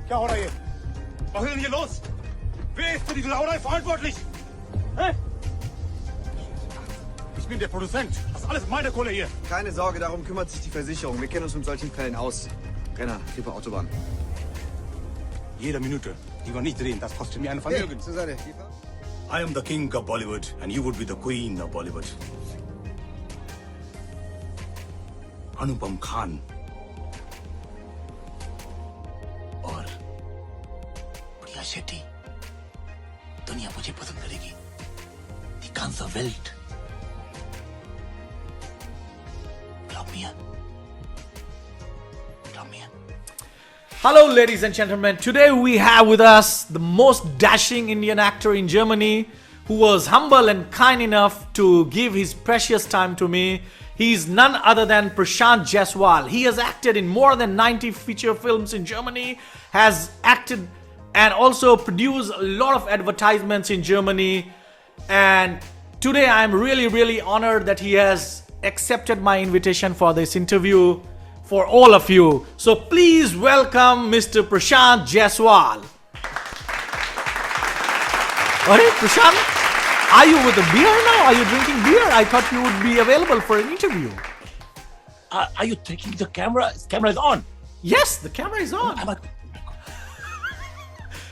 क्या हो रहा है ये? Was ist denn hier los? Wer ist für die Sauerei verantwortlich? Hä? Ich bin der Produzent. Das ist alles meine Kohle hier. Keine Sorge, darum kümmert sich die Versicherung. Wir kennen uns mit solchen Fällen aus. Renner, Krippe Autobahn. Jede Minute, die wir nicht drehen, das kostet mir ein Vermögen. Zur Seite. I am the king of Bollywood and you would be the queen of Bollywood. Anupam Khan. और प्रिया शेट्टी. दुनिया मुझे पसंद करेगी. Die ganze Welt. Glaub mir. Glaub mir. Hello ladies and gentlemen, today we have with us the most dashing Indian actor in Germany who was humble and kind enough to give his precious time to me. He is none other than Prashant Jaiswal. He has acted in more than 90 feature films in Germany, has acted and also produced a lot of advertisements in Germany, and today I am really honored that he has accepted my invitation for this interview for all of you. So please welcome Mr. Prashant Jaiswal. Alright, Prashant, are you with a beer now? Are you drinking beer? I thought you would be available for an interview. Are you taking the camera? The camera is on. Yes, the camera is on.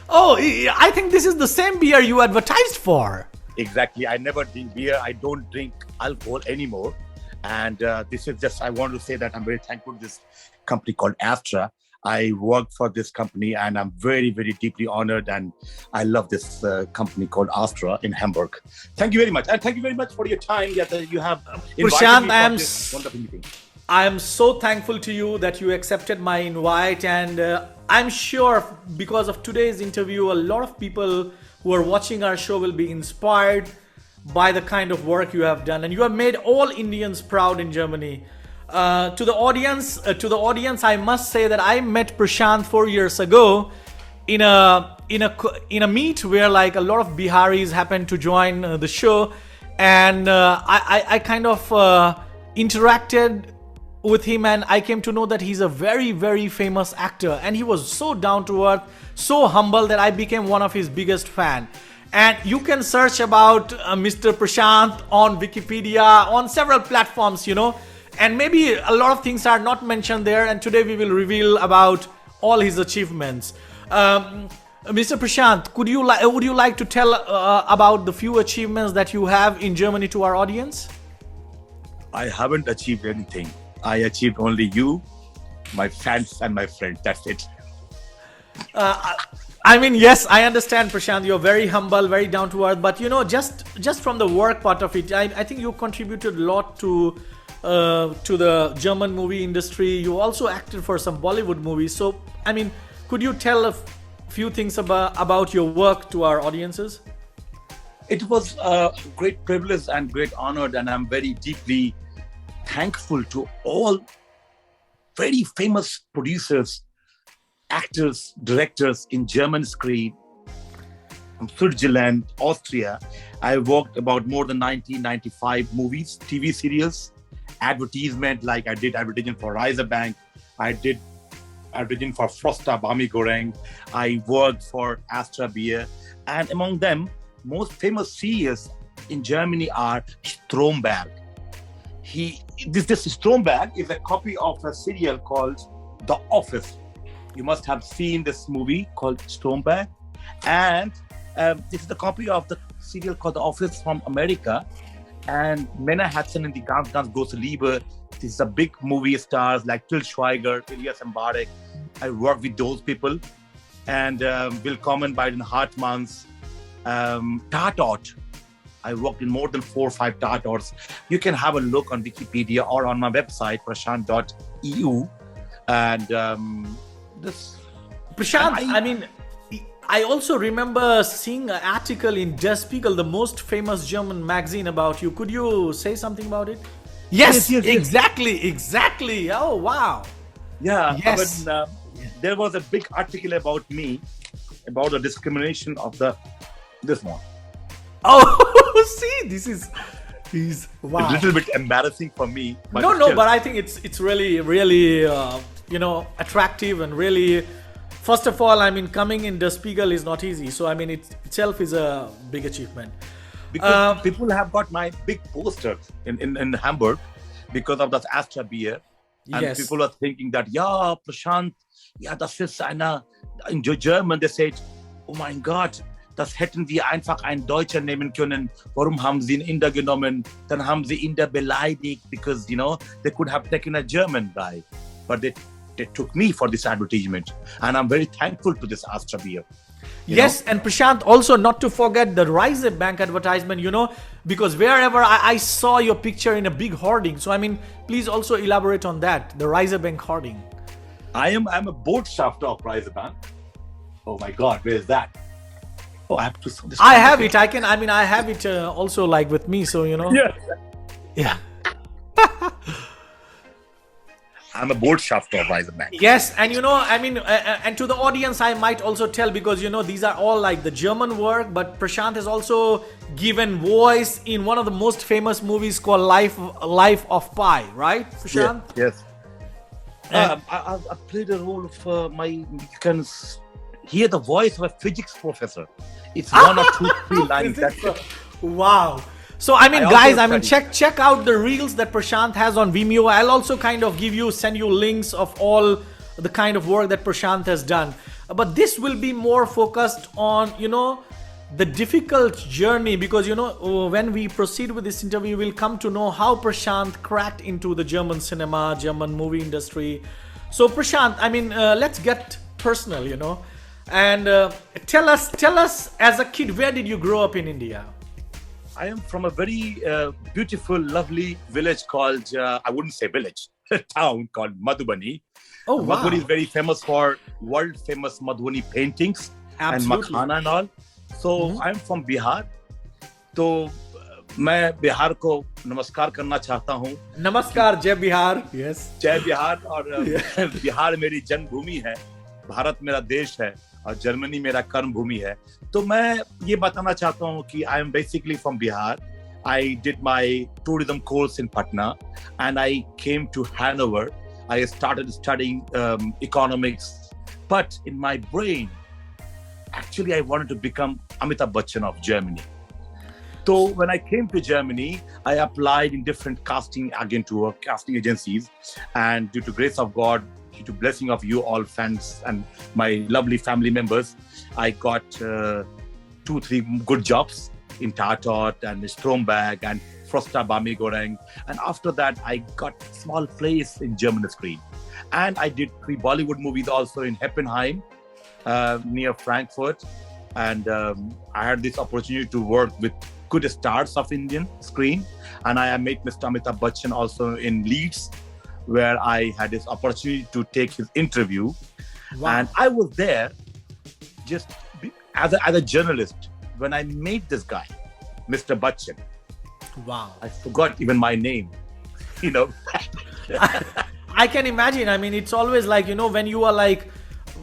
Oh, I think this is the same beer you advertised for. Exactly. I never drink beer. I don't drink alcohol anymore. And this is just, I want to say that I'm very thankful to this company called Astra. I work for this company and I'm very deeply honored, and I love this company called Astra in Hamburg. Thank you very much. And thank you very much for your time that you have invited Prashant, me for this wonderful meeting. I am so thankful to you that you accepted my invite, and I'm sure because of today's interview, a lot of people who are watching our show will be inspired by the kind of work you have done, and you have made all Indians proud in Germany. To the audience, I must say that I met Prashant 4 years ago in a meet where like a lot of Biharis happened to join the show, and I kind of interacted with him, and I came to know that he's a very famous actor, and he was so down to earth, so humble that I became one of his biggest fan. And you can search about Mr. Prashant on Wikipedia, on several platforms, and maybe a lot of things are not mentioned there, and today we will reveal about all his achievements. Mr. Prashant, would you like to tell about the few achievements that you have in Germany to our audience? I haven't achieved anything. I achieved only you, my fans and my friends. That's it. I mean, yes, I understand, Prashant. You're very humble, very down to earth. But just from the work part of it, I think you contributed a lot to the German movie industry. You also acted for some Bollywood movies. So, I mean, could you tell a few things about your work to our audiences? It was a great privilege and great honor, and I'm very deeply thankful to all very famous producers, actors, directors in German screen, from Switzerland, Austria. I worked about more than 1995 movies, TV serials, advertisement, like I did advertisement for Riser Bank, I did advertisement for Frosta Bami Goreng, I worked for Astra Beer, and among them, most famous serials in Germany are Stromberg. This Stromberg is a copy of a serial called The Office. You must have seen this movie called Stromberg. And this is the copy of the serial called The Office from America. And Männer Hudson and the Ganz Große Liebe. This is a big movie stars like Til Schweiger, Elias Mbarek. I work with those people. And Willkommen bei den Hartmanns. Tatort. I worked in more than 4 or 5 Tatorts. You can have a look on Wikipedia or on my website, prashant.eu. And Prashant, I also remember seeing an article in Der Spiegel, the most famous German magazine, about you. Could you say something about it? Yes. Exactly. Oh, wow. Yeah, yes. There was a big article about me, about the discrimination of this one. Oh, see, this is wow. It's a little bit embarrassing for me. But no, but I think it's really attractive and really first of all, I mean, coming in Der Spiegel is not easy. So, I mean, it itself is a big achievement. Because people have got my big poster in Hamburg because of that Astra beer. And Yes. people are thinking that, yeah, Prashant, ja, das ist einer, in German, they said, oh mein Gott, das hätten wir einfach einen Deutscher nehmen können. Warum haben sie einen Inder genommen? Dann haben sie Inder beleidigt, because, you know, they could have taken a German guy. But they took me for this advertisement. And I'm very thankful to this Astra beer. Yes, and Prashant, also not to forget the Rise Bank advertisement, you know, because wherever I saw your picture in a big hoarding. So, I mean, please also elaborate on that, the Rise Bank hoarding. I'm a board shaft of Reisebank. Oh my God, where is that? Oh, I have to. This I have it. I have it also like with me. So, you know. Yeah. Yeah. I'm a board shaft of Reisebank. Yes, and you know, I mean, and to the audience, I might also tell, because you know these are all like the German work, but Prashant has also given voice in one of the most famous movies called Life of Pi, right, Prashant? Yes. I played a role of you can hear the voice of a physics professor. It's one or two, three lines. That's it. Wow. So I mean, I guys, also I mean, studied check out the reels that Prashant has on Vimeo. I'll also kind of send you links of all the kind of work that Prashant has done. But this will be more focused on, you know, the difficult journey, because you know, when we proceed with this interview, we'll come to know how Prashant cracked into the German cinema, German movie industry. So Prashant, I mean, let's get personal, you know, and tell us as a kid, where did you grow up in India? I am from a very beautiful, lovely village called, I wouldn't say village, a town called Madhubani. Oh, wow. Madhubani is very famous for world famous Madhubani paintings. Absolutely. And makhana and all. So I'm from Bihar. तो मैं बिहार को नमस्कार करना चाहता हूँ. नमस्कार, जय Bihar. Yes. जय बिहार. और बिहार मेरी जन्मभूमि है, भारत मेरा देश है और जर्मनी मेरा कर्म भूमि है. तो मैं ये बताना चाहता हूँ कि I am basically from Bihar. I did my tourism course in Patna and I came to Hanover. I started studying economics, but in my brain, actually I wanted to become Amitabh Bachchan of Germany. So when I came to Germany, I applied in different casting agencies, and due to grace of God, due to blessing of you all fans and my lovely family members, I got 2-3 good jobs in Tatot and Stromberg and Frosta Bami Goreng. And after that, I got small place in German screen. And I did 3 Bollywood movies also in Heppenheim, near Frankfurt. And I had this opportunity to work with good stars of Indian screen. And I met Mr. Amitabh Bachchan also in Leeds, where I had this opportunity to take his interview. Wow. And I was there just as a journalist when I met this guy, Mr. Bachchan. Wow. I forgot even my name, you know. I can imagine. I mean, it's always like, you know, when you are like,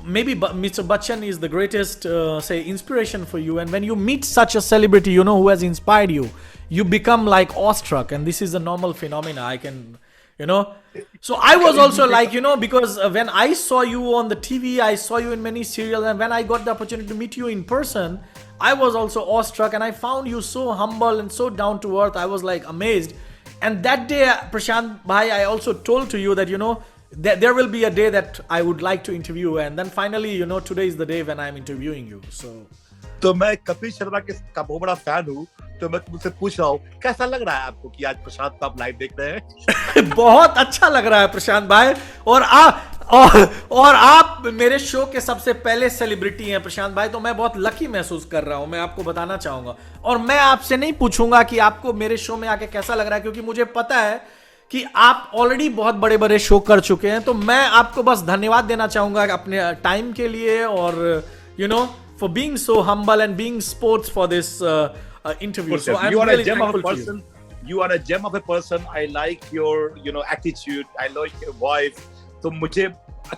maybe Mr. Bachchan is the greatest, say, inspiration for you. And when you meet such a celebrity, you know, who has inspired you, you become like awestruck. And this is a normal phenomena. I can, you know. So I was also like, you know, because when I saw you on the TV, I saw you in many serials. And when I got the opportunity to meet you in person, I was also awestruck. And I found you so humble and so down to earth. I was like amazed. And that day, Prashant Bhai, I also told to you that, you know, there will be a day that I would like to interview. And then finally, you know, today is the day when I'm interviewing you. So. तो मैं कपिल शर्मा का बहुत बड़ा fan हूँ, तो मैं तुमसे पूछ रहा हूँ, कैसा लग रहा है आपको कि आज प्रशांत को आप लाइव देख रहे हैं? बहुत अच्छा लग रहा है प्रशांत भाई, और आप मेरे शो के सबसे पहले सेलिब्रिटी हैं प्रशांत भाई, तो मैं बहुत लकी महसूस कर रहा हूं, मैं आपको बताना चाहूंगा. और मैं आपसे नहीं पूछूंगा कि आपको मेरे शो में आके कैसा लग रहा है, क्योंकि मुझे पता है कि आप ऑलरेडी बहुत बड़े बड़े शो कर चुके हैं. तो मैं आपको बस धन्यवाद देना चाहूंगा अपने टाइम के लिए, और you know, for being so humble and being sports for this interview. So I'm really thankful to you. You are a gem of a person. I like your, you know, attitude. I like your voice. तो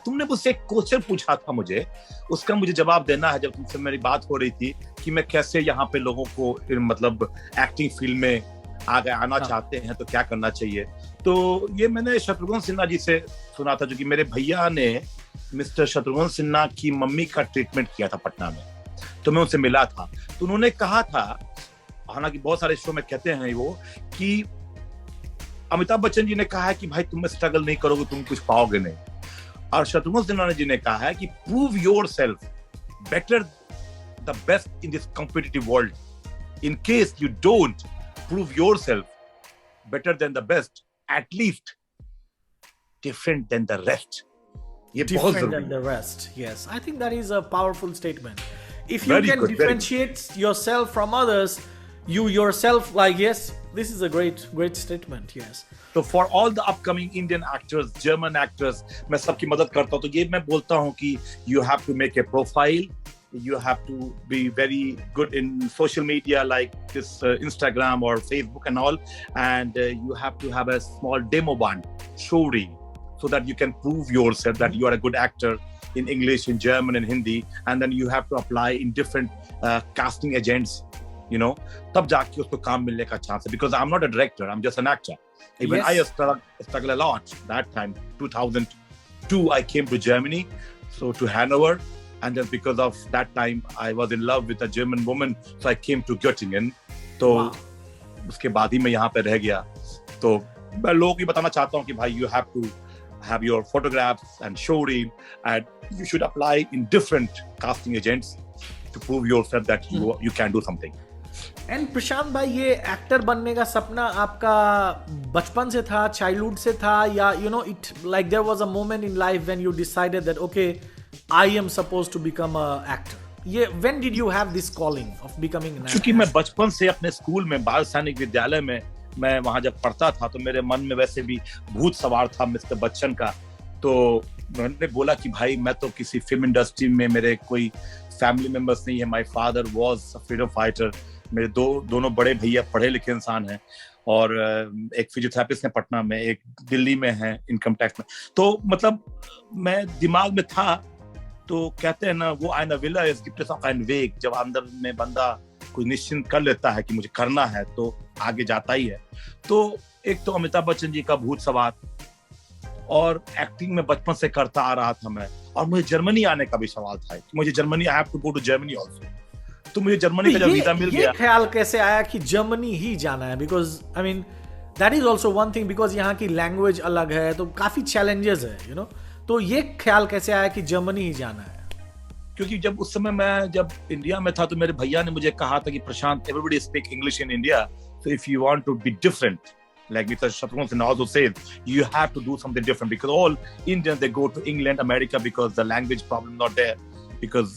तुमने मुझसे एक question पूछा था मुझे, उसका मुझे जवाब देना है. जब तुमसे मेरी बात हो रही थी कि मैं कैसे यहाँ पे लोगों को मतलब एक्टिंग फील्ड में आगे आना चाहते हैं तो क्या करना चाहिए, तो ये मैंने शत्रुघ्न सिन्हा जी से सुना था, जो कि मेरे भैया ने मिस्टर शत्रुघ्न सिन्हा की मम्मी का ट्रीटमेंट किया था पटना में, तो मैं उनसे मिला था। तो उन्होंने कहा था, हालांकि बहुत सारे शो में कहते हैं वो, कि अमिताभ बच्चन जी ने कहा है कि भाई तुम स्ट्रगल नहीं करोगे तुम कुछ पाओगे नहीं, और शत्रुघ्न सिन्हा जी ने कहा है कि prove yourself better the best in this competitive world, in case you don't prove yourself better than the best, at least different than the rest. ये बहुत Different जरूरी than the है। rest. Yes, I think that is a powerful statement. If you Very can good, very differentiate yourself from others, you yourself, like, yes, this is a great statement. Yes. तो for all the upcoming Indian actors, German actors, मैं सबकी मदद करता हूँ। तो ये मैं बोलता हूँ कि you have to make a profile, you have to be very good in social media like this Instagram or Facebook and all, and you have to have a small demo band, show reel, so that you can prove yourself that you are a good actor in English, in German, and Hindi, and then you have to apply in different casting agents, you know, tab jaake usko kaam milne ka chance hai, because I'm not a director, I'm just an actor. Even Yes. I struggled a lot that time. 2002 I came to Germany, so to Hanover, and just because of that time I was in love with a German woman, so I came to Göttingen. तो उसके बाद ही मैं यहाँ पे रह गया। तो मैं लोगों को बताना चाहता हूँ कि भाई you have to have your photographs and show reel, and you should apply in different casting agents to prove yourself that you can do something. And Prashant भाई, ये एक्टर बनने का सपना आपका बचपन से था, चाइल्डहुड से था, या you know it like there was a moment in life when you decided that okay I am supposed to become a actor? ये when did you have this calling of becoming an actor? क्योंकि मैं बचपन से अपने school में, बाल सैनिक विद्यालय में, मैं वहां जब पढ़ता था तो मेरे मन में वैसे भी भूत सवार था मिस्टर बच्चन का। तो मैंने बोला कि भाई मैं तो किसी फिल्म इंडस्ट्री में, मेरे कोई फैमिली मेंबर्स नहीं है। My father was a freedom fighter, मेरे दोनों बड़े भैया पढ़े लिखे इंसान हैं, और एक फिजियोथेरेपिस्ट है पटना में, एक दिल्ली में है इनकम टैक्स में। तो मतलब मैं दिमाग में था, तो कहते हैं ना वो आइना villa is gift of an वेग, जब अंदर में बंदा कोई निश्चिंत कर लेता है कि मुझे करना है तो आगे जाता ही है। तो एक तो अमिताभ बच्चन जी का भूत सवार, और एक्टिंग में बचपन से करता आ रहा था मैं, और मुझे जर्मनी आने का भी सवाल था कि मुझे Germany, I have to go to Germany also. तो मुझे जर्मनी का जब वीजा मिल गया, ये ख्याल कैसे आया कि जर्मनी ही जाना है? Because I mean that is also one thing, because यहाँ की लैंग्वेज अलग है, तो काफी चैलेंजेस है, यू नो। तो ये ख्याल कैसे आया कि जर्मनी ही जाना है? क्योंकि जब उस समय मैं जब इंडिया में था तो मेरे भैया ने मुझे कहा था कि Prashant, everybody speak English in India, so if you want to be different, like Mr. Shatrughan Sinha also said, you have to do something different, because all Indians, they go to England, America, because the language problem not there, because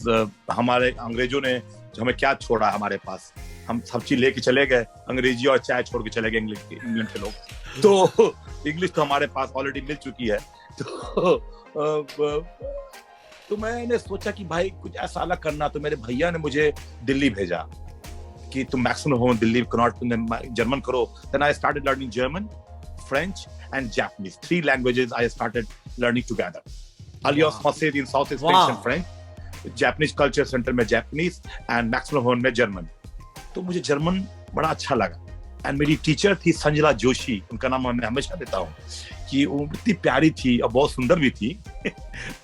हमारे अंग्रेजों ने हमें क्या छोड़ा हमारे पास, हम सब चीज लेके चले गए, अंग्रेजी और चाय छोड़ के चले गए इंग्लैंड के लोग। तो इंग्लिश तो हमारे पास ऑलरेडी मिल चुकी है। तो मैंने सोचा कि भाई कुछ ऐसा अलग करना, तो मेरे भैया ने मुझे दिल्ली भेजा कि तुम मैक्सिमम हो दिल्ली, जर्मन करो। Then I started learning German, French and Japanese. 3 languages I started learning together. Alias Hossein in Southeast Asian French, Japanese Culture Center में Japanese and Maximum Home में German. तो मुझे जर्मन बड़ा अच्छा लगा। एंड मेरी टीचर थी संजला जोशी, उनका नाम मैं हमेशा देता हूँ, कि वो इतनी प्यारी थी और बहुत सुंदर भी थी।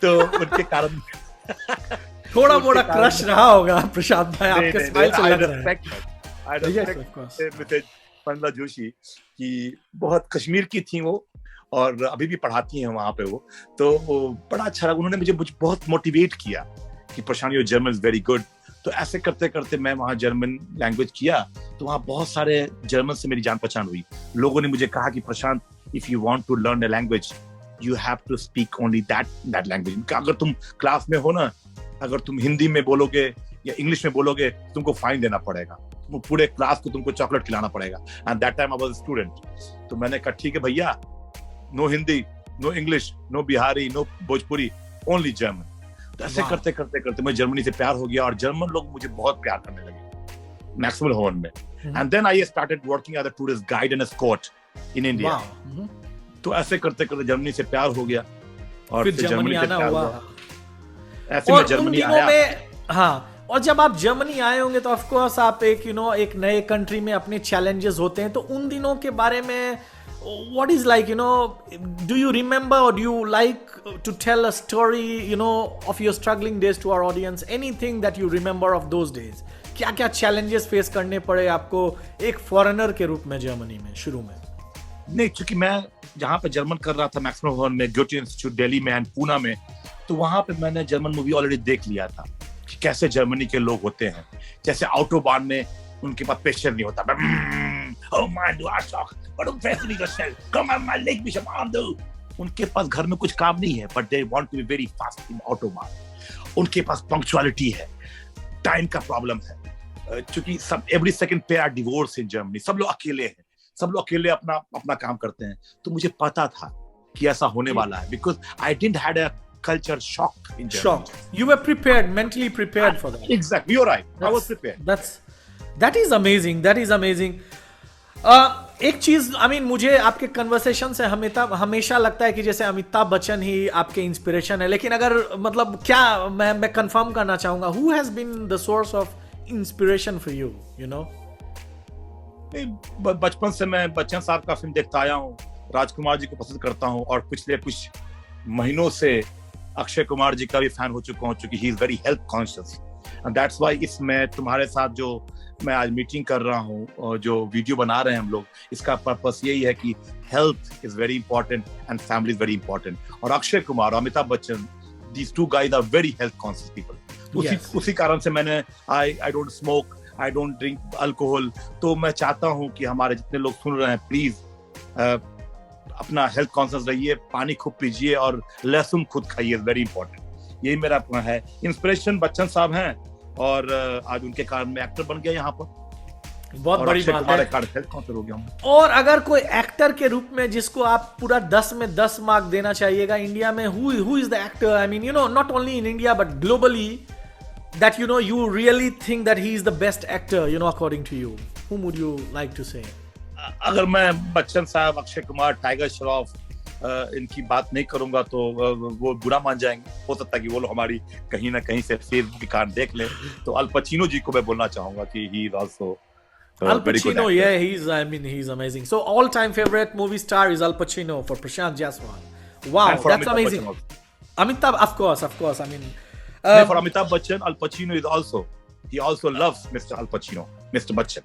तो उनके कारण थोड़ा मोड़ा क्रश रहा होगा प्रशांत भाई, आपके स्माइल से लग रहा है। I respect संजला जोशी कि बहुत कश्मीर की थी वो, और अभी भी पढ़ाती हैं वहां पे वो। तो बड़ा अच्छा लगा, उन्होंने मुझे बहुत मोटिवेट किया कि Prashant your German is very good. तो ऐसे करते करते मैं वहाँ जर्मन लैंग्वेज किया, तो वहाँ बहुत सारे जर्मन से मेरी जान पहचान हुई। लोगों ने मुझे कहा कि Prashant, if you want to learn a language, you have to speak only that language. अगर तुम क्लास में हो ना, अगर तुम हिंदी में बोलोगे या इंग्लिश में बोलोगे, तुमको फाइन देना पड़ेगा, पूरे क्लास को तुमको चॉकलेट खिलाना पड़ेगा। And that time I was student. तो मैंने कहा ठीक है भैया, no Hindi, no English, no Bihari, no Bhojpuri, only German. तो ऐसे करते करते करते मैं जर्मनी से प्यार हो गया, और जर्मन लोग मुझे बहुत प्यार करने लगे मैक्सिमल होम में। And then I started working as a tourist guide and escort in India. तो ऐसे करते करते जर्मनी से प्यार हो गया, और फिर जर्मनी से प्यार हुआ। ऐसे में जर्मनी आया। हाँ, और जब आप जर्मनी आए होंगे तो ऑफ कोर्स आप एक एक नए कंट्री में अपने चैलेंजेस होते हैं। तो उन दिनों के बारे में, what is like, do you remember or do you like to tell a story, of your struggling days to our audience? Anything that you remember of those days? क्या क्या challenges face करने पड़े आपको एक foreigner के रूप में Germany में शुरू में? नहीं, चूंकि मैं जहाँ पे जर्मन कर रहा था मैक्सिमम भवन में, गोटे इंस्टीट्यूट दिल्ली में एंड पूना में, तो वहां पे मैंने जर्मन मूवी ऑलरेडी देख लिया था कि कैसे जर्मनी के लोग होते हैं. जैसे ऑटोबान में उनके पास पेशेंस नहीं होता. Oh man, du Arschloch, warum fährst du nicht so schnell? Komm mal, leg mich am Arm, du. उनके पास घर में कुछ काम नहीं है, but they want to be very fast in autobahn. उनके पास punctuality है, टाइम का प्रॉब्लम है. चूंकि सब every second pair are divorced in Germany. सब लोग अकेले हैं, सब लोग अकेले अपना काम करते हैं. तो मुझे पता था कि ऐसा होने वाला है, because I didn't had a culture shock in Germany. Shock. You were prepared, mentally prepared for that. Exactly, you're right. I was prepared. That is amazing. That is amazing. एक चीज मुझे आपके कन्वर्सेशन से हमेशा लगता है कि जैसे अमिताभ बच्चन ही आपके इंस्पिरेशन है, लेकिन अगर मतलब क्या मैं कंफर्म करना चाहूंगा, who has been the source of inspiration for you? बचपन से मैं बच्चन साहब का फिल्म देखता आया हूँ, राजकुमार जी को पसंद करता हूँ, और पिछले कुछ महीनों से अक्षय कुमार जी का भी फैन हो चुका हूँ, क्योंकि he is very health conscious. And that's why इसमें तुम्हारे साथ जो मैं आज मीटिंग कर रहा हूँ और जो वीडियो बना रहे हैं हम लोग, इसका पर्पस यही है कि health is very important and family is very important. और अक्षय कुमार और Amitabh Bachchan, these two guys are very health conscious people. उसी कारण से मैंने I don't smoke, I don't drink alcohol. तो मैं चाहता हूँ कि हमारे जितने लोग सुन रहे हैं, प्लीज अपना हेल्थ कॉन्शियस रहिए, पानी खूब पीजिए और लहसुन खुद खाइए, वेरी इंपॉर्टेंट. यही मेरा है. इंस्पिरेशन बच्चन साहब हैं, और आज उनके कारण मैं एक्टर बन गया यहाँ पर. बहुत बड़ी बात है. हेल्थ कॉन्शियस हो गया हूँ. और अगर कोई एक्टर के रूप में जिसको आप पूरा 10 में 10 मार्क देना चाहिएगा इंडिया में, who is the actor? I mean, not only in India but globally, that you really think that he is the best actor, according to you. Whom would you like to say? अगर मैं बच्चन साहब, Akshay Kumar, tiger Shroff इनकी बात नहीं करूंगा तो वो बुरा मान जाएंगे. हो सकता है कि वो लोग हमारी कहीं ना कहीं से फेसबुक की कार्ड देख ले. तो अल पचिनो जी को मैं बोलना चाहूंगा कि he is also Al Pacino. Yeah, he's amazing. So all-time favorite movie star is Al Pacino for Prashant Jaiswal. Wow, that's amazing. Amitabh, of course. I mean, for Amitabh Bachchan, Al Pacino he also loves Mr. Al Pacino, Mr. Bachchan.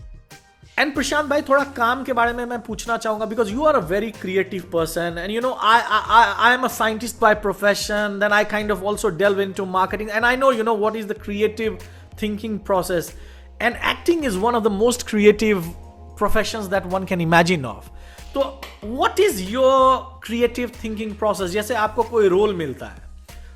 And Prashant भाई, थोड़ा काम के बारे में मैं पूछना चाहूंगा, because you are a very creative person, and I am a scientist by profession. Then I kind of also delve into marketing, and I know what is the creative thinking process. And acting is one of the most creative professions that one can imagine of. तो what is your creative thinking process? जैसे आपको कोई role मिलता है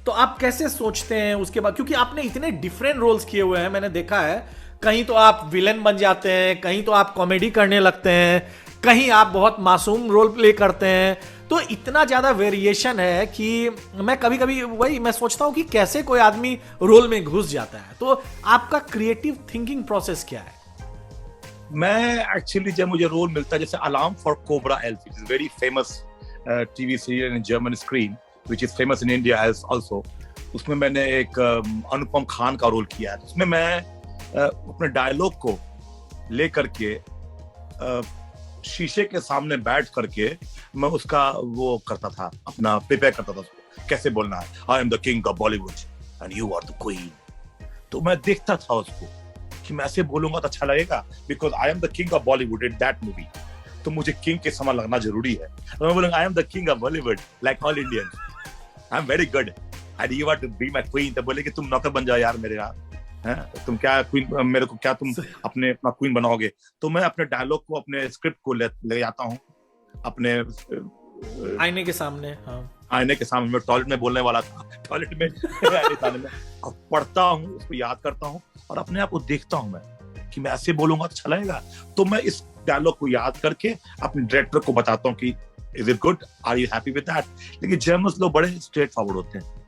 तो आप कैसे सोचते हैं उसके बाद, क्योंकि आपने इतने डिफरेंट रोल्स किए हुए हैं, मैंने देखा है. कहीं तो आप विलेन बन जाते हैं, कहीं तो आप कॉमेडी करने लगते हैं, कहीं आप बहुत मासूम रोल प्ले करते हैं. तो इतना ज्यादा वेरिएशन है कि मैं कभी कभी वही मैं सोचता हूं कि कैसे कोई आदमी रोल में घुस जाता है. तो आपका क्रिएटिव थिंकिंग प्रोसेस क्या है? मैं एक्चुअली जब मुझे रोल मिलता है, जैसे alarm for cobra elf, it is very famous TV serial in German screen which is famous in India as also. उसमें मैंने एक अनुपम खान का रोल किया है. उसमें मैं अपने डायलॉग को लेकर के शीशे के सामने बैठ करके मैं उसका वो करता था, अपना प्रिपेयर करता था उसको कैसे बोलना है. I am the king of Bollywood and you are the queen. तो मैं देखता था उसको कि मैं ऐसे बोलूंगा तो अच्छा लगेगा, because I am the king of Bollywood in that movie. तो मुझे किंग के समान लगना जरूरी है. तो मैं बोलूंगा I am the king of Bollywood like all Indians, I am very good and you are to be my queen. तो बोले कि तुम नौकर बन जाओ यार मेरे यहाँ, तुम क्या क्वीन, मेरे को क्या तुम अपना क्वीन बनाओगे. तो मैं अपने डायलॉग को, अपने स्क्रिप्ट को ले जाता हूँ अपने आईने के सामने. हाँ, आईने के सामने. मैं टॉयलेट में बोलने वाला था, टॉयलेट में पढ़ता हूँ, उसको याद करता हूँ और अपने आप को देखता हूँ मैं कि मैं ऐसे बोलूंगा तो अच्छा लगेगा. तो मैं इस डायलॉग को याद करके अपने डायरेक्टर को बताता हूँ कि is it good, are you happy with that. लेकिन जर्मन्स लोग बड़े स्ट्रेट फॉरवर्ड होते हैं.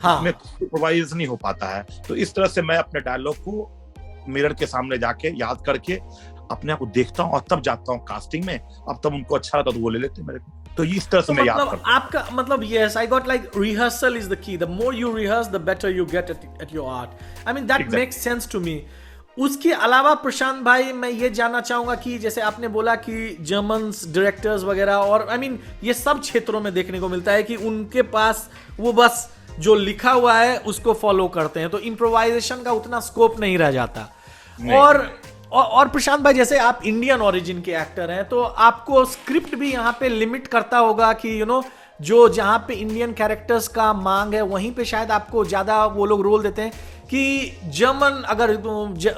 हाँ, में इम्प्रोवाइज नहीं हो पाता है. तो इस तरह से मैं अपने डायलॉग को मिरर के सामने जाके याद करके अपने आप को देखता हूँ और तब जाता हूँ कास्टिंग में. अब तब उनको अच्छा लगता तो वो ले लेते मेरे को. तो इस तरह से मैं याद करता हूँ. आपका मतलब yes, I got like rehearsal is the key. The more you rehearse, the better you get at your art. I mean that makes sense to me. उसके अलावा प्रशांत भाई मैं ये जानना चाहूंगा कि जैसे आपने बोला कि जर्मन डायरेक्टर्स वगैरह और आई मीन ये सब क्षेत्रों में देखने को मिलता है कि उनके पास वो बस जो लिखा हुआ है उसको फॉलो करते हैं, तो इम्प्रोवाइजेशन का उतना स्कोप नहीं रह जाता। और प्रशांत भाई जैसे आप इंडियन ओरिजिन के एक्टर हैं तो आपको स्क्रिप्ट भी यहाँ पे लिमिट करता होगा कि जो जहाँ पे इंडियन कैरेक्टर्स का मांग है वहीं पे शायद आपको ज्यादा वो लोग रोल देते हैं कि जर्मन अगर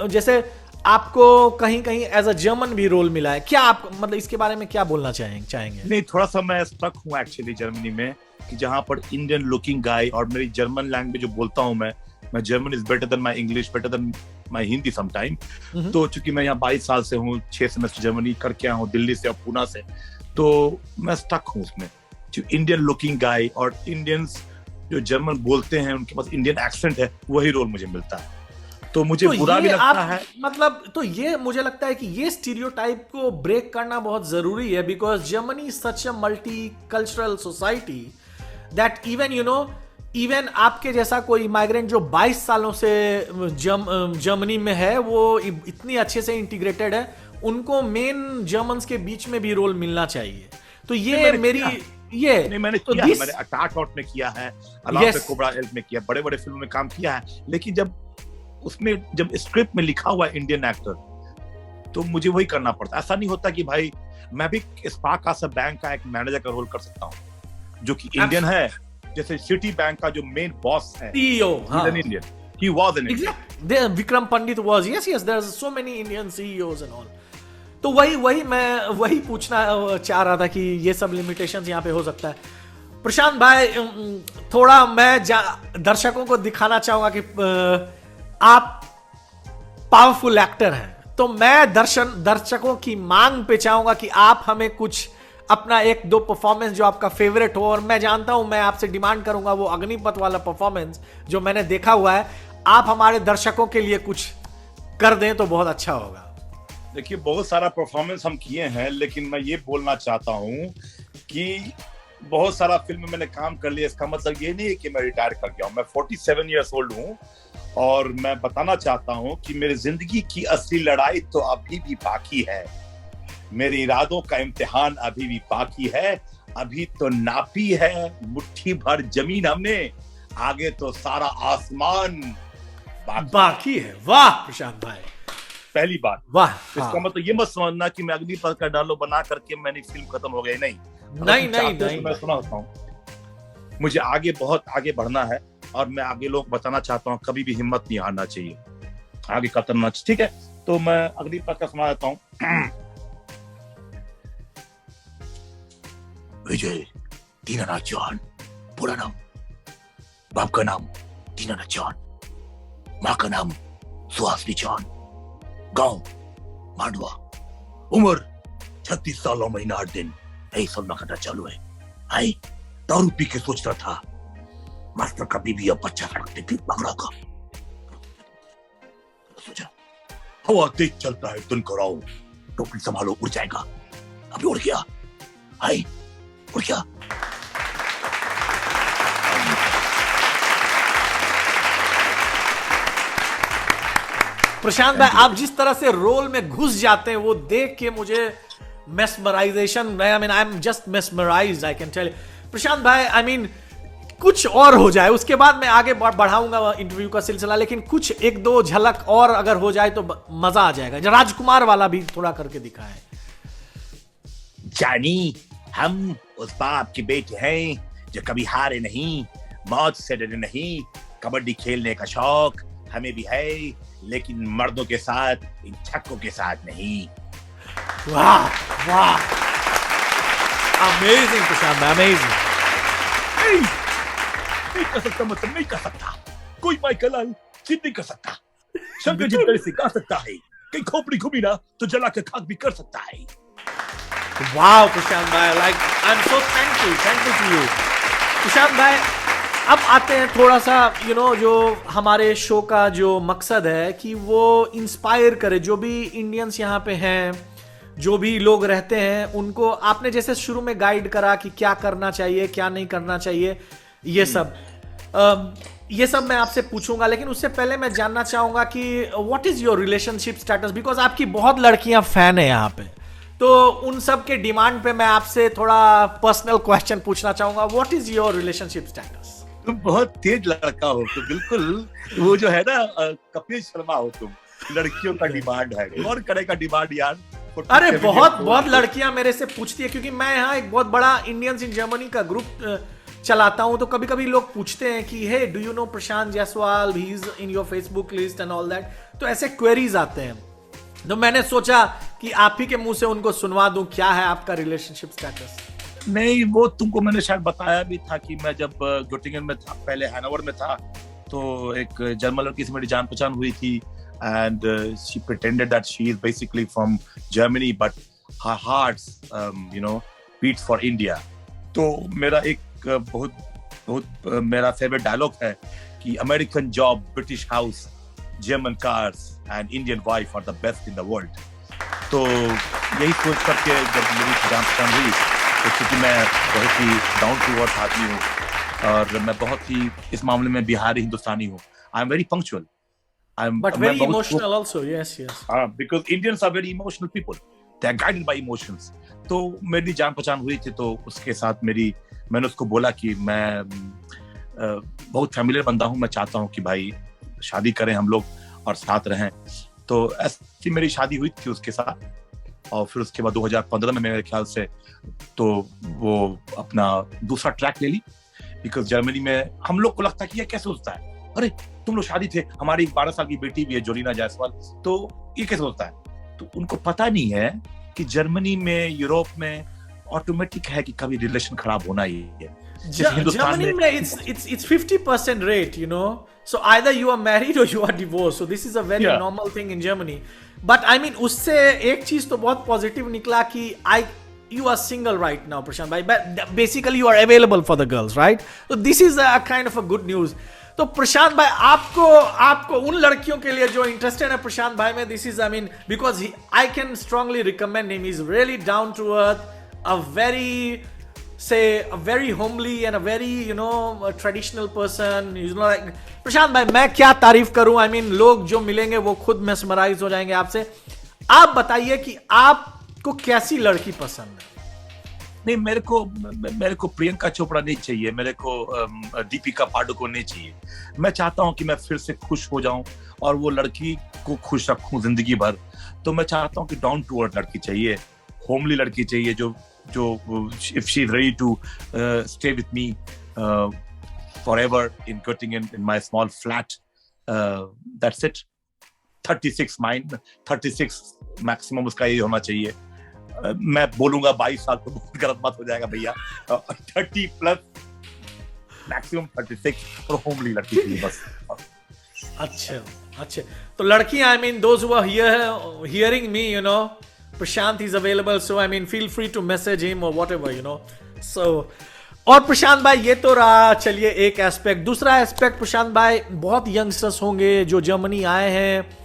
जैसे आपको कहीं कहीं एज अ जर्मन भी रोल मिला है क्या? आप मतलब इसके बारे में क्या बोलना चाहेंगे? नहीं, थोड़ा सा मैं स्टक हूँ एक्चुअली जर्मनी में कि जहाँ पर इंडियन लुकिंग गाय और मेरी जर्मन लैंग्वेज जो बोलता हूँ मैं German is better than my English, better than my Hindi sometime. तो चूंकि मैं यहाँ 22 साल से हूँ, 6 सेमेस्टर जर्मनी करके आया हूँ दिल्ली से और पुणे से, तो मैं स्टक हूँ उसमें। जो इंडियन लुकिंग गाय और इंडियंस जो जर्मन बोलते हैं उनके पास इंडियन एक्सेंट है, वही रोल मुझे मिलता है, तो मुझे बुरा भी लगता है। मतलब तो ये मुझे लगता है कि ये स्टीरियोटाइप को ब्रेक करना बहुत जरूरी है, because Germany is such a multi cultural society that even आपके जैसा कोई माइग्रेंट जो 22 सालों से जर्मनी में है वो इतनी अच्छे से इंटीग्रेटेड है, उनको मेन जर्मन्स के बीच में भी रोल मिलना चाहिए। तो ये मेरी मैंने तो किया है, मैंने अटैक आउट में किया है, अलाउ कोबरा एल्फ में किया, बड़े बड़े फिल्मों में काम किया है, लेकिन जब स्क्रिप्ट में लिखा हुआ है इंडियन एक्टर तो मुझे वही करना पड़ता है। ऐसा नहीं होता कि भाई मैं भी स्पार्क का बैंक का एक मैनेजर का रोल कर सकता हूँ जो कि इंडियन है, जैसे सिटी बैंक का जो मेन बॉस है CEO, Indian, he was an Indian. Vikram Pandit was, yes, there are so many Indian CEOs and all. तो वही पूछना चाह रहा था कि ये सब लिमिटेशंस यहाँ पे हो सकता है। प्रशांत भाई थोड़ा मैं दर्शकों को दिखाना चाहूंगा कि आप पावरफुल एक्टर हैं, तो मैं दर्शकों की मांग पे चाहूंगा कि आप हमें कुछ अपना 1-2 परफॉर्मेंस जो आपका फेवरेट हो, और मैं जानता हूं मैं आपसे डिमांड करूंगा वो अग्निपथ वाला परफॉर्मेंस जो मैंने देखा हुआ है, आप हमारे दर्शकों के लिए कुछ कर दें तो बहुत अच्छा होगा। देखिए, बहुत सारा परफॉर्मेंस हम किए हैं, लेकिन मैं ये बोलना चाहता हूं कि बहुत सारा फिल्म में मैंने काम कर लिया, इसका मतलब ये नहीं है कि मैं रिटायर कर गया हूं। मैं 47 ईयर्स ओल्ड हूं और मैं बताना चाहता हूं कि मेरी जिंदगी की असली लड़ाई तो अभी भी बाकी है, मेरे इरादों का इम्तिहान अभी भी बाकी है, अभी तो नापी है मुट्ठी भर जमीन हमने, आगे तो सारा आसमान बाकी है। वाह प्रशांत भाई, पहली बात। वाह, इसका मतलब ये मत समझना कि मैं अग्निपथ का डायलॉग बना करके मैंने फिल्म खत्म हो गई, नहीं। मैं सुना होता हूँ, मुझे बहुत आगे बढ़ना है और मैं आगे लोग बताना चाहता हूँ कभी भी हिम्मत नहीं हारना चाहिए, आगे कतरना चाहिए, ठीक है। तो मैं अग्निपथ का सुना देता हूँ। विजय दीनानाथ चौहान, पूरा नाम, बाप का नाम दीनानाथ चौहान, माँ का नाम सुहासिनी चौहान, गांव मांडवा, उम्र 36 साल और महीना 8 दिन। यही सलमा कटा चालू है। आई दारू पी के सोचता था मास्टर कभी भी अब बच्चा सड़कते फिर पकड़ा का, सोचा हवा तेज चलता है, तुम कराओ, टोपी संभालो, उड़ जाएगा। अभी उड़ गया, आई उड़ गया। प्रशांत भाई, आप जिस तरह से रोल में घुस जाते हैं वो देख के मुझे mesmerisation, I am just mesmerised, I can tell. Prashant भाई, कुछ और हो जाए, उसके बाद मैं आगे बढ़ाऊंगा इंटरव्यू का सिलसिला, लेकिन कुछ 1-2 झलक और अगर हो जाए तो मजा आ जाएगा। राजकुमार वाला भी थोड़ा करके दिखाएं। जानी, हम उस बाप के बेटे हैं जो कभी हारे नहीं, मौत से डरे नहीं, कबड्डी खेलने का शौक हमें भी है, लेकिन मर्दों के साथ, इन छक्कों के साथ नहीं। वाह वाह, अमेजिंग प्रशांत भाई, अमेजिंग। नहीं कर सकता, मतलब नहीं कर सकता, कोई माइकल आल जिद नहीं कर सकता, शंकर जिस तरह से गा सकता है, कहीं खोपड़ी घूमी ना तो जला के खाक भी कर सकता है। वाह प्रशांत भाई, like I am so thankful to you. Prashant भाई, अब आते हैं थोड़ा सा जो हमारे शो का जो मकसद है कि वो इंस्पायर करे, जो भी इंडियंस यहाँ पे हैं, जो भी लोग रहते हैं, उनको आपने जैसे शुरू में गाइड करा कि क्या करना चाहिए क्या नहीं करना चाहिए, ये सब। ये सब मैं आपसे पूछूंगा, लेकिन उससे पहले मैं जानना चाहूंगा कि what is your relationship status, because आपकी बहुत लड़कियां फैन है यहाँ पे, तो उन सब के डिमांड पे मैं आपसे थोड़ा पर्सनल क्वेश्चन पूछना चाहूंगा. What is your relationship status? तुम बहुत तेज लड़का हो, तो बिल्कुल वो जो है ना कपिल शर्मा हो तुम. लड़कियों का डिमांड है, कौन करेगा डिमांड यार? अरे बहुत लड़कियां मेरे से पूछती है, क्योंकि मैं यहाँ एक बहुत बड़ा इंडियंस इन जर्मनी का ग्रुप चलाता हूं, तो कभी कभी लोग पूछते हैं कि hey do you know Prashant Jaiswal, he is in your Facebook list and all that. तो ऐसे क्वेरीज आते हैं, तो मैंने सोचा कि आप ही के मुंह से उनको सुनवा दूं क्या है आपका रिलेशनशिप स्टेटस. नहीं, वो तुमको मैंने शायद बताया भी था कि मैं जब गोटिंगन में था, पहले हैनोवर में था, तो एक जर्मन लड़की से मेरी जान पहचान हुई थी. And she pretended that she is basically from Germany, but her heart, beats for India. तो मेरा एक बहुत मेरा फेवरेट डायलॉग है कि American job, British house, German cars and Indian wife are the best in the world. तो यही सोच करके जब मेरी जान पहचान हुई, तो क्योंकि मैं बहुत ही डाउन टू अर्थ आदमी हूँ और मैं बहुत ही इस मामले में बिहारी हिंदुस्तानी हूँ. I am very punctual. But very emotional also, yes. Because Indians are very emotional people. They are guided by emotions. तो मेरी जान पहचान हुई थी, तो उसके साथ मैंने उसको बोला कि मैं बहुत फैमिलियर बंदा हूँ, मैं चाहता हूँ कि भाई शादी करें हम लोग और साथ रहें. तो ऐसी मेरी शादी हुई थी उसके साथ. और फिर उसके बाद 2015 में मेरे ख्याल से तो वो अपना दूसरा ट्रैक ले ली. बिकॉज जर्मनी में हम लोग को लगता है कि ये कैसे होता है, अरे तुम लोग शादी थे, हमारी 12 साल की बेटी भी है जोलीना जायसवाल, तो ये कैसे होता है. तो उनको पता नहीं है कि जर्मनी में, यूरोप में ऑटोमेटिक है कि कभी रिलेशन खराब होना ही है. Germany में it's 50% rate, so either you are married or you are divorced, so this is a very normal thing in Germany. But I mean उससे एक चीज तो बहुत पॉजिटिव निकला कि you are single right now, Prashant bhai, but basically you are available for the girls, right? So this is a kind of a good news. तो प्रशांत भाई, आपको उन लड़कियों के लिए जो इंटरेस्टेड है प्रशांत भाई में, this is I mean because I can strongly recommend him. Is really down to earth, a very homely and a very traditional person. Like Prashant भाई, मैं क्या तारीफ करूं. आई मीन लोग जो मिलेंगे वो खुद मेस्मराइज हो जाएंगे आपसे. आप बताइए कि आपको कैसी लड़की पसंद है. नहीं, मेरे को प्रियंका चोपड़ा नहीं चाहिए, मेरे को दीपिका पाडुकोण नहीं चाहिए. मैं चाहता हूं कि मैं फिर से खुश हो जाऊं और वो लड़की को खुश रखूं जिंदगी भर. तो मैं चाहता हूं कि डाउन टू अर्थ लड़की चाहिए, होमली लड़की चाहिए, जो if she is ready to stay with me forever in Göttingen in my small flat, that's it. 36 maximum उसका ये होना चाहिए. मैं बोलूंगा 22 साल तो बहुत गलत बात हो जाएगा भैया. 30 प्लस मैक्सिमम 36 और होमली लड़की थी बस. अच्छा, तो लड़कियां, I mean those who are hearing me, Prashant is available, so I mean feel free to message him और व्हाटएवर, सो. और प्रशांत भाई, ये तो रहा चलिए एक एस्पेक्ट. दूसरा एस्पेक्ट प्रशांत भाई, बहुत यंगस्टर्स होंगे जो जर्मनी आए हैं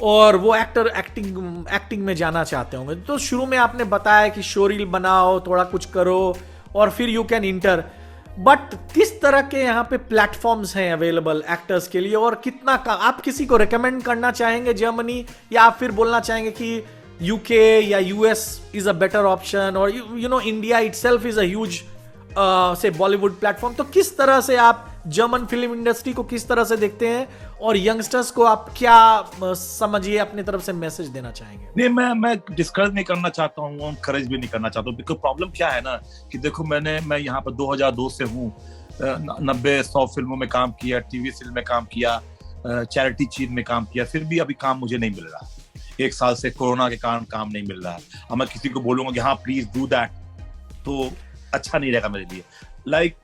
और वो एक्टिंग में जाना चाहते होंगे. तो शुरू में आपने बताया कि शो रील बनाओ, थोड़ा कुछ करो और फिर यू कैन इंटर. बट किस तरह के यहाँ पे प्लेटफॉर्म्स हैं अवेलेबल एक्टर्स के लिए, और कितना का आप किसी को रिकमेंड करना चाहेंगे जर्मनी, या आप फिर बोलना चाहेंगे कि यूके या US is a better option, और India itself is a huge से बॉलीवुड प्लेटफॉर्म. तो किस तरह से आप जर्मन फिल्म इंडस्ट्री को किस तरह से देखते हैं, और यंगस्टर्स को आप क्या समझिए अपनी तरफ से मैसेज देना चाहेंगे? नहीं, मैं डिस्करेज नहीं करना चाहता हूँ, एनकरेज भी नहीं करना चाहता हूँ. बिकॉज प्रॉब्लम क्या है ना कि देखो, मैं यहाँ पर 2002 से हूँ, 90-100 फिल्मों में काम किया, टीवी सीरियल में काम किया, चैरिटी चीज में काम किया, फिर भी अभी काम मुझे नहीं मिल रहा. 1 साल से कोरोना के कारण काम नहीं मिल रहा है. अब मैं किसी को बोलूंगा कि हाँ प्लीज डू दैट, तो अच्छा नहीं रहेगा मेरे लिए. लाइक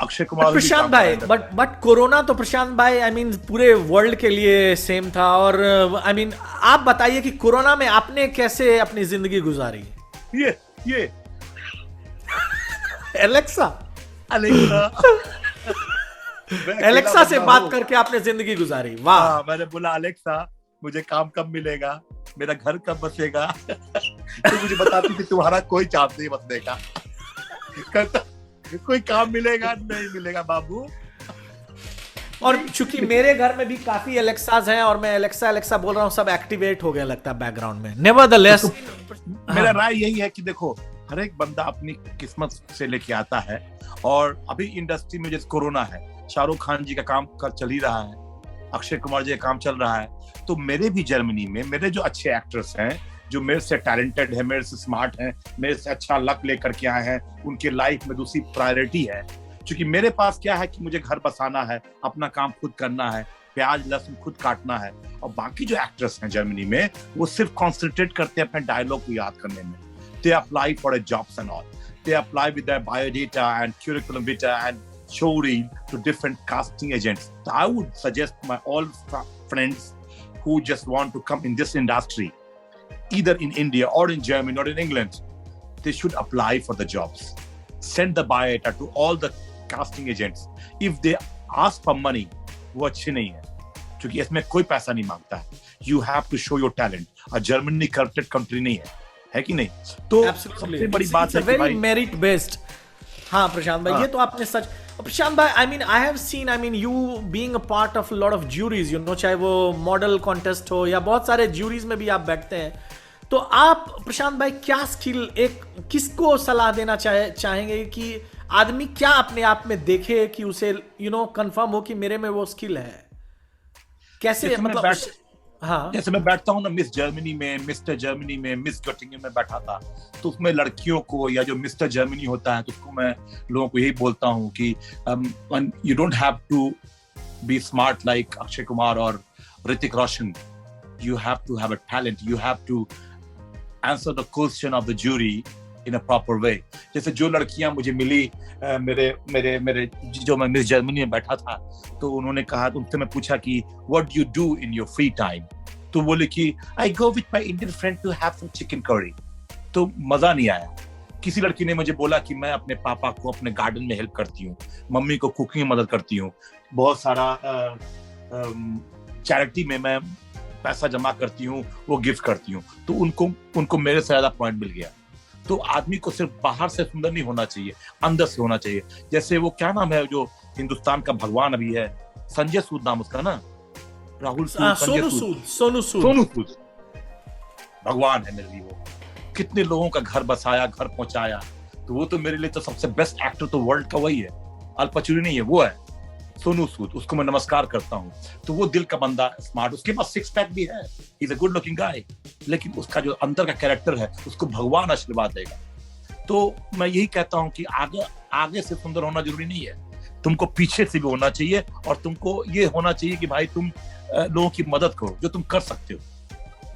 अक्षय कुमार. प्रशांत भाई, बट कोरोना तो प्रशांत भाई आई मीन पूरे वर्ल्ड के लिए सेम था. और आई मीन आप बताइए कि कोरोना में आपने कैसे अपनी जिंदगी गुजारी? ये एलेक्सा से बात करके आपने जिंदगी गुजारी. वाह. मैंने बोला, अलेक्सा मुझे काम कब मिलेगा, मेरा घर कब बसेगा. तो मुझे बताती थी तुम्हारा कोई चांस नहीं बसने का. कोई काम मिलेगा नहीं मिलेगा बाबू. और चूंकि मेरे घर में भी काफी एलेक्साज हैं और मैं एलेक्सा एलेक्सा बोल रहा हूँ, सब एक्टिवेट हो गया लगता है बैकग्राउंड में। नेवरदलेस मेरा राय यही है कि देखो, हर एक बंदा अपनी किस्मत से लेके आता है, और अभी इंडस्ट्री में जैसे कोरोना है, शाहरुख खान जी का काम चल ही रहा है, अक्षय कुमार जी का काम चल रहा है, तो मेरे भी जर्मनी में मेरे जो अच्छे एक्टर्स हैं, जो मेरे से टैलेंटेड है, मेरे से स्मार्ट हैं, मेरे से अच्छा लक लेकर के आए हैं, उनके लाइफ में दूसरी प्रायोरिटी है। क्योंकि मेरे पास क्या है कि मुझे घर बसाना है, अपना काम खुद करना है, प्याज लहसुन खुद काटना है, और बाकी जो एक्टर्स हैं जर्मनी में, वो सिर्फ कॉन्सेंट्रेट करते हैं अपने डायलॉग को याद करने में। They apply for a jobs and all. They apply with their biodata and curriculum vitae and show reel to different casting agents. So I would suggest my all friends who just want to come in this industry, either in India or in Germany or in England, they should apply for the jobs. Send the biodata to all the casting agents. If they ask for money, वो अच्छे नहीं है, क्योंकि इसमें कोई पैसा नहीं मांगता है. You have to show your talent. और जर्मनी करप्टेड कंट्री नहीं है कि नहीं? तो सबसे बड़ी बात है कि भाई मेरिट बेस्ड. हाँ प्रशांत भाई, ये तो आपने सच. प्रशांत भाई, I mean I have seen, I mean you being a part of lot of juries, you know, चाहे वो मॉडल कॉन्टेस्ट हो या बहुत सारे ज्यूरीज में भी आप बैठते हैं. तो आप प्रशांत भाई क्या स्किल, एक किसको सलाह देना चाहेंगे कि आदमी क्या अपने आप में देखे कि उसे यू नो कंफर्म हो कि मेरे में वो स्किल है? कैसे मतलब हाँ, जैसे मैं बैठता हूँ ना मिस जर्मनी में, मिस्टर जर्मनी में, मिस göttingen में बैठा था, तो उसमें लड़कियों को या जो मिस्टर जर्मनी होता है, तो उसको मैं लोगों को यही बोलता हूँ कि you don't have to be smart like Akshay Kumar और ऋतिक रोशन. You have to have a talent. You have to answer the question of the jury in a proper way. जैसे जो लड़कियां मुझे मिली मेरे जो मैं मिस जर्मनी में बैठा था, तो उन्होंने कहा, उनसे मैं पूछा कि what do you do in your free time? तो बोले कि I go with my Indian friend to have some chicken curry. तो मजा नहीं आया. किसी लड़की ने मुझे बोला कि मैं अपने पापा को अपने गार्डन में हेल्प करती हूँ, मम्मी को कुकिंग में मदद करती हूँ, बहुत सारा चैरिटी में मैं पैसा जमा करती हूँ, वो गिफ्ट करती हूँ. तो उनको मेरे से ज्यादा पॉइंट मिल गया. तो आदमी को सिर्फ बाहर से सुंदर नहीं होना चाहिए, अंदर से होना चाहिए. जैसे वो क्या नाम है जो हिंदुस्तान का भगवान अभी है, संजय सूद नाम उसका ना, राहुल सोनू सूद भगवान है मेरे लिए. वो कितने लोगों का घर बसाया, घर पहुंचाया. तो वो तो मेरे लिए तो सबसे बेस्ट एक्टर तो वर्ल्ड का वही है, अल पचूरी नहीं है, वो है सोनू सूद. उसको मैं नमस्कार करता हूँ. तो वो दिल का बंदा, स्मार्ट, उसके पास सिक्स पैक भी है, he is a good looking guy, लेकिन उसका जो अंदर का कैरेक्टर है, उसको भगवान आशीर्वाद देगा. तो मैं यही कहता हूँ कि आगे से सुंदर होना जरूरी नहीं है, तुमको पीछे से भी होना चाहिए, और तुमको ये होना चाहिए कि भाई तुम लोगों की मदद करो जो तुम कर सकते हो.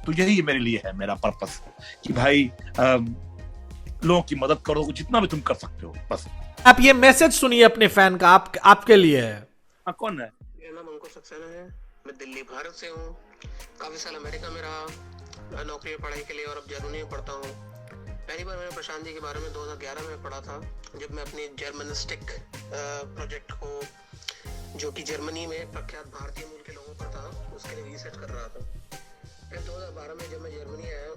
तो यही मेरे लिए है, मेरा पर्पस, कि भाई लोगों की मदद करो जितना भी तुम कर सकते हो. बस आप ये मैसेज सुनिए अपने फैन का, आपके लिए है. कौन है? मेरा नाम अंकुर सक्सेना है. मैं दिल्ली भारत से हूँ. काफी साल अमेरिका में रहा नौकरी और पढ़ाई के लिए, और अब जर्मनी में पढ़ता हूँ. पहली बार मैंने प्रशांत जी के बारे में 2011 में पढ़ा था, जब मैं अपनी जर्मनिस्टिक प्रोजेक्ट को, जो कि जर्मनी में प्रख्यात भारतीय मूल के लोगों पर था, उसके लिए रिसर्च कर रहा था. फिर 2012 में जब मैं जर्मनी आया,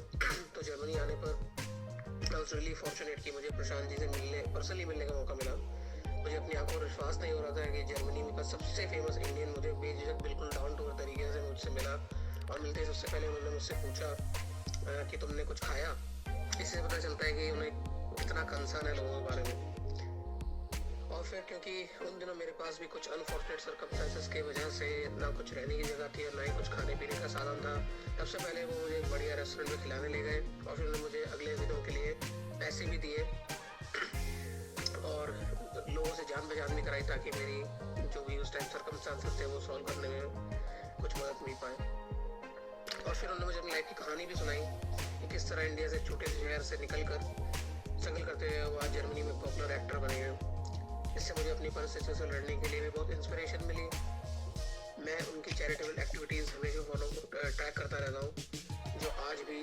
तो जर्मनी आने पर आई वाज रियली फॉर्चुनेट कि मुझे प्रशांत जी से पर्सनली मिलने का मौका मिला. मुझे अपनी आंखों पर विश्वास नहीं हो रहा था कि जर्मनी में का सबसे फेमस इंडियन मुझे बेझिझक बिल्कुल डाउन टू अर्थ तरीके से मुझसे मिला, और मिलते सबसे पहले उन्होंने मुझसे पूछा कि तुमने कुछ खाया. इससे पता चलता है कि उन्हें कितना कंसर्न है लोगों के बारे में. और फिर क्योंकि उन दिनों मेरे पास भी कुछ अनफॉर्चुनेट सर्कमस्टेंसेस की वजह से ना कुछ रहने की जगह थी और ना ही कुछ खाने पीने का साधन था, सबसे पहले वो मुझे एक बढ़िया रेस्टोरेंट में खिलाने ले गए, और फिर उन्होंने मुझे अगले दिनों के लिए पैसे भी दिए और लोगों से जान पहचान भी कराई, ताकि मेरी जो भी उस टाइम सर्कमस्टेंसेस थे वो सॉल्व करने में कुछ मदद मिल पाए. और फिर उन्होंने मुझे अपनी लाइफ की कहानी भी सुनाई कि किस तरह इंडिया से छोटे से शहर से निकलकर स्ट्रगल करते हुए वो आज जर्मनी में पॉपुलर एक्टर बने हैं. इससे मुझे अपनी परिस्थितियों से लड़ने के लिए भी बहुत इंस्पिरेशन मिली. मैं उनकी चैरिटेबल एक्टिविटीज़ हमेशा ट्रैक करता रहता हूँ, जो आज भी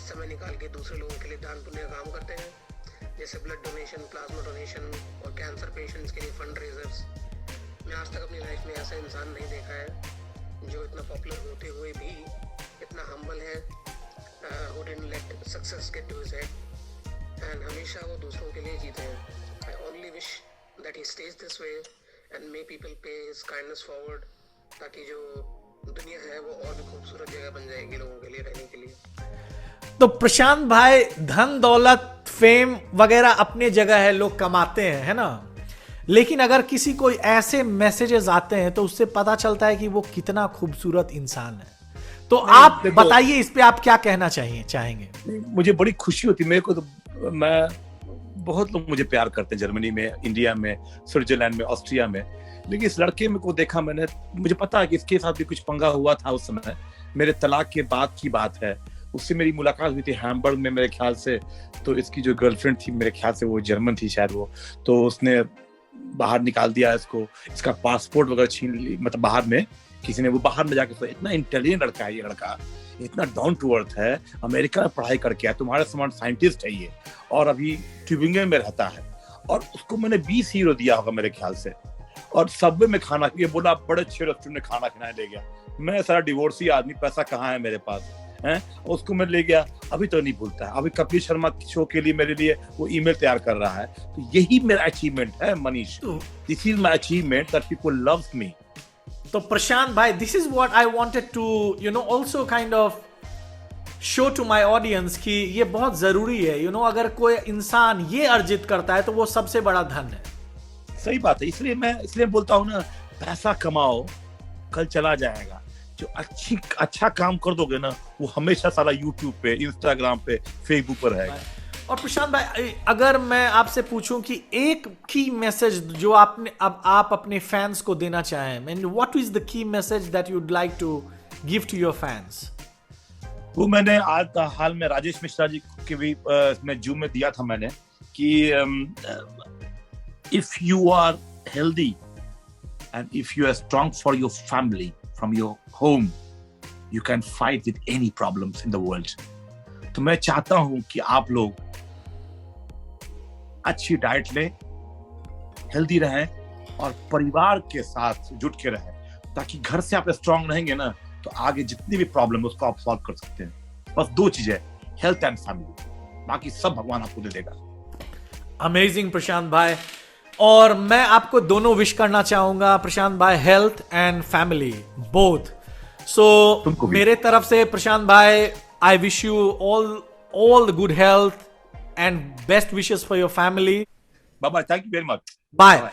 समय निकाल के दूसरे लोगों के लिए दान पुण्य का काम करते हैं, जैसे ब्लड डोनेशन, प्लाज्मा डोनेशन और कैंसर पेशेंट्स के लिए फंड रेजर्स. मैं आज तक अपनी लाइफ में ऐसा इंसान नहीं देखा है जो इतना पॉपुलर होते हुए भी इतना हम्बल है, who didn't let success get to his head, and हमेशा वो दूसरों के लिए जीते हैं. I only wish that he stays this way and may people पे हिज काइंडनेस फॉरवर्ड, ताकि जो दुनिया है वो और भी खूबसूरत जगह बन जाएगी लोगों के लिए रहने के लिए। तो प्रशांत भाई, धन दौलत फेम वगैरह अपने जगह है, लोग कमाते हैं, है ना, लेकिन अगर किसी को ऐसे मैसेजेस आते हैं तो उससे पता चलता है कि वो कितना खूबसूरत इंसान है। तो आप बताइए इस पे आप क्या कहना चाहेंगे? मुझे बड़ी खुशी होती है, मेरे को तो, मैं बहुत लोग मुझे प्यार करते हैं जर्मनी में, इंडिया में, स्विट्जरलैंड में, ऑस्ट्रिया में, लेकिन इस लड़के में को देखा मैंने, मुझे पता है कि इसके साथ भी कुछ पंगा हुआ था उस समय, मेरे तलाक के बाद की बात है। उससे मेरी मुलाकात हुई थी हैम्बर्ग में मेरे ख्याल से, तो इसकी जो गर्लफ्रेंड थी मेरे ख्याल से वो जर्मन थी शायद वो, तो उसने बाहर निकाल दिया इसको, इसका पासपोर्ट वगैरह छीन ली, मतलब बाहर में किसी ने, वो बाहर में जाके, तो इतना इंटेलिजेंट लड़का है ये लड़का, इतना डाउन टू अर्थ है, अमेरिका में पढ़ाई करके है, तुम्हारे समान साइंटिस्ट है ये, और अभी ट्यूबिंगन में रहता है, और उसको मैंने 20 यूरो दिया होगा मेरे ख्याल से, और सबवे में खाना, ये बोला बड़े अच्छे रेस्टोरेंट में खाना खिलाने ले गया। मैं सारा डिवोर्सी आदमी, पैसा कहाँ है मेरे पास है, उसको मैं ले गया, अभी तो नहीं भूलता है। अभी कपिल शर्मा शो के लिए मेरे लिए वो ईमेल तैयार कर रहा है। तो यही मेरा अचीवमेंट है Manish, this is my achievement that people loves me. तो प्रशांत भाई, this is what I wanted to also kind of show to my audience कि ये बहुत जरूरी है, अगर कोई इंसान ये अर्जित करता है तो वो सबसे बड़ा धन है। सही बात है, इसलिए बोलता हूँ ना, पैसा कमाओ, कल चला जाएगा। जो अच्छा काम कर दोगे ना, वो हमेशा सारा यूट्यूब पे, इंस्टाग्राम पे, फेसबुक पर रहेगा। और प्रशांत भाई, अगर मैं आपसे पूछूं कि एक की मैसेज जो आप अपने फैंस को देना चाहें, what is the key message that you'd like to give to your fans? वो मैंने आज हाल में राजेश मिश्रा जी के भी मैं जूम में दिया था मैंने, कि if you are healthy and if you are strong for your family from your home, you can fight with any problems in the world. तो मैं चाहता हूं कि आप लोग अच्छी डाइट लें, हेल्दी रहें और परिवार के साथ जुट के रहें, ताकि घर से आप स्ट्रांग रहेंगे ना, तो आगे जितनी भी प्रॉब्लम है उसको आप सॉल्व कर सकते हैं। बस 2 चीजें, हेल्थ एंड फैमिली, बाकी सब भगवान आपको दे देगा। अमेजिंग प्रशांत भाई, और मैं आपको दोनों विश करना चाहूंगा प्रशांत भाई, हेल्थ एंड फैमिली बोथ। सो मेरे तरफ से प्रशांत भाई, I wish you all the good health and best wishes for your family. Bye bye, thank you very much. Bye.